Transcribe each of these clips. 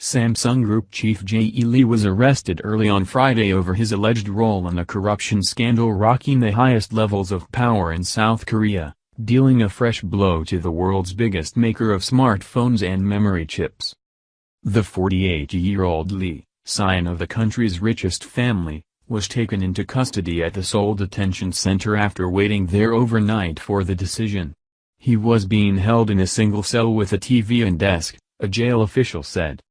Samsung Group chief Jae-yong was arrested early on Friday over his alleged role in a corruption scandal rocking the highest levels of power in South Korea, dealing a fresh blow to the world's biggest maker of smartphones and memory chips. The 48-year-old Lee, scion of the country's richest family, was taken into custody at the Seoul Detention Centre after waiting there overnight for the decision. He was being held in a single cell with a TV and desk, a jail official said.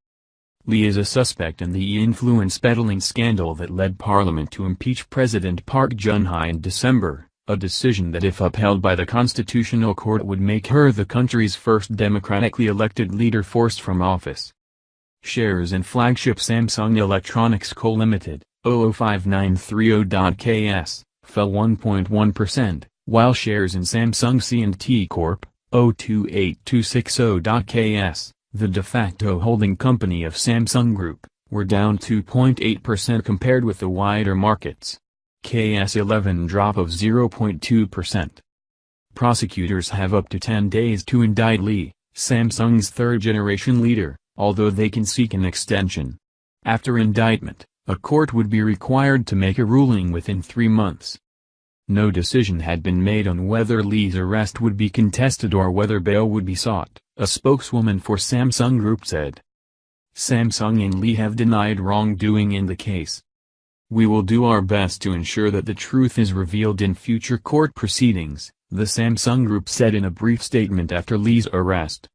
Lee is a suspect in the influence peddling scandal that led Parliament to impeach President Park Geun-hye in December, a decision that if upheld by the Constitutional Court would make her the country's first democratically elected leader forced from office. Shares in flagship Samsung Electronics Co. Ltd., 005930.ks, fell 1.1%, while shares in Samsung C&T Corp., 028260.ks, the de facto holding company of Samsung Group, were down 2.8% compared with the wider markets. KS11 drop of 0.2%. Prosecutors have up to 10 days to indict Lee, Samsung's third-generation leader, although they can seek an extension. After indictment, a court would be required to make a ruling within 3 months. No decision had been made on whether Lee's arrest would be contested or whether bail would be sought, a spokeswoman for Samsung Group said. Samsung and Lee have denied wrongdoing in the case. We will do our best to ensure that the truth is revealed in future court proceedings, the Samsung Group said in a brief statement after Lee's arrest.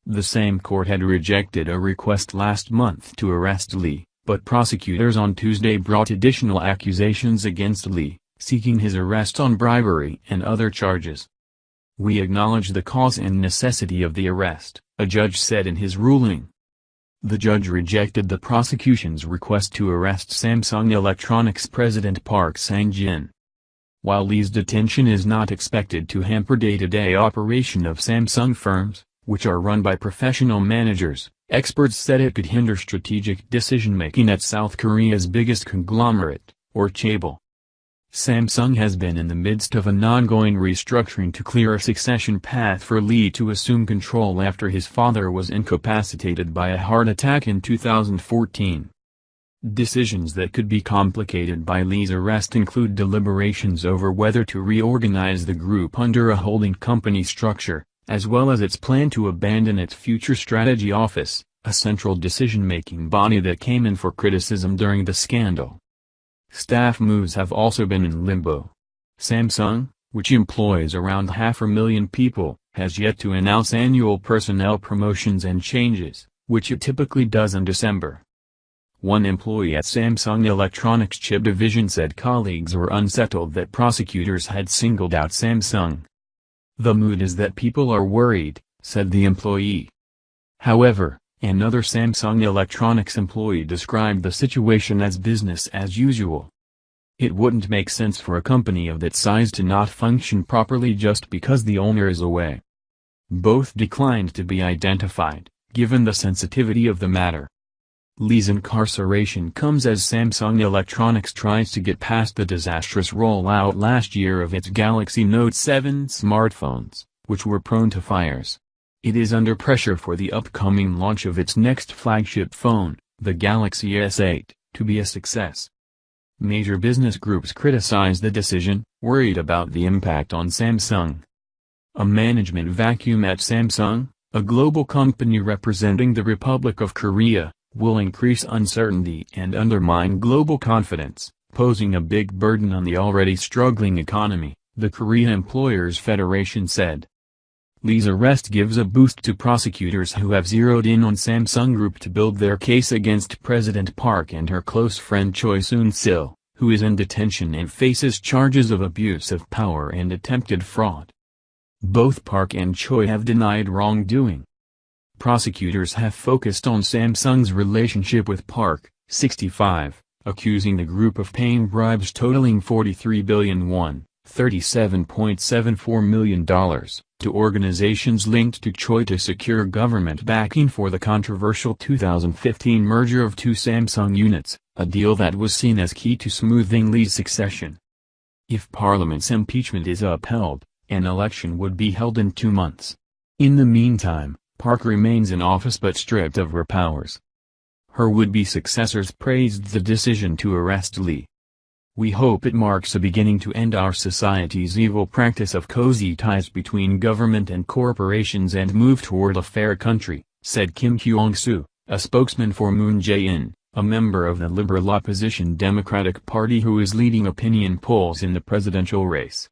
The same court had rejected a request last month to arrest Lee, but prosecutors on Tuesday brought additional accusations against Lee, seeking his arrest on bribery and other charges. We acknowledge the cause and necessity of the arrest, a judge said in his ruling. The judge rejected the prosecution's request to arrest Samsung Electronics President Park Geun-hye. While Lee's detention is not expected to hamper day-to-day operation of Samsung firms, which are run by professional managers, experts said it could hinder strategic decision-making at South Korea's biggest conglomerate, or chaebol. Samsung has been in the midst of an ongoing restructuring to clear a succession path for Lee to assume control after his father was incapacitated by a heart attack in 2014. Decisions that could be complicated by Lee's arrest include deliberations over whether to reorganize the group under a holding company structure, as well as its plan to abandon its Future Strategy Office, a central decision-making body that came in for criticism during the scandal. Staff moves have also been in limbo. Samsung, which employs around 500,000 people, has yet to announce annual personnel promotions and changes, which it typically does in December. One employee at Samsung Electronics chip division said colleagues were unsettled that prosecutors had singled out Samsung. The mood is that people are worried, said the employee. However, another Samsung Electronics employee described the situation as business as usual. It wouldn't make sense for a company of that size to not function properly just because the owner is away. Both declined to be identified, given the sensitivity of the matter. Lee's incarceration comes as Samsung Electronics tries to get past the disastrous rollout last year of its Galaxy Note 7 smartphones, which were prone to fires. It is under pressure for the upcoming launch of its next flagship phone, the Galaxy S8, to be a success. Major business groups criticize the decision, worried about the impact on Samsung. A management vacuum at Samsung, a global company representing the Republic of Korea, will increase uncertainty and undermine global confidence, posing a big burden on the already struggling economy, the Korea Employers Federation said. Lee's arrest gives a boost to prosecutors who have zeroed in on Samsung Group to build their case against President Park and her close friend Choi Soon-sil, who is in detention and faces charges of abuse of power and attempted fraud. Both Park and Choi have denied wrongdoing. Prosecutors have focused on Samsung's relationship with Park, 65, accusing the group of paying bribes totaling 43 billion won, $37.74 million, to organizations linked to Choi to secure government backing for the controversial 2015 merger of two Samsung units, a deal that was seen as key to smoothing Lee's succession. If Parliament's impeachment is upheld, an election would be held in 2 months. In the meantime, Park remains in office but stripped of her powers. Her would-be successors praised the decision to arrest Lee. "We hope it marks a beginning to end our society's evil practice of cozy ties between government and corporations and move toward a fair country," said Kim Kyung-soo, a spokesman for Moon Jae-in, a member of the liberal opposition Democratic Party who is leading opinion polls in the presidential race.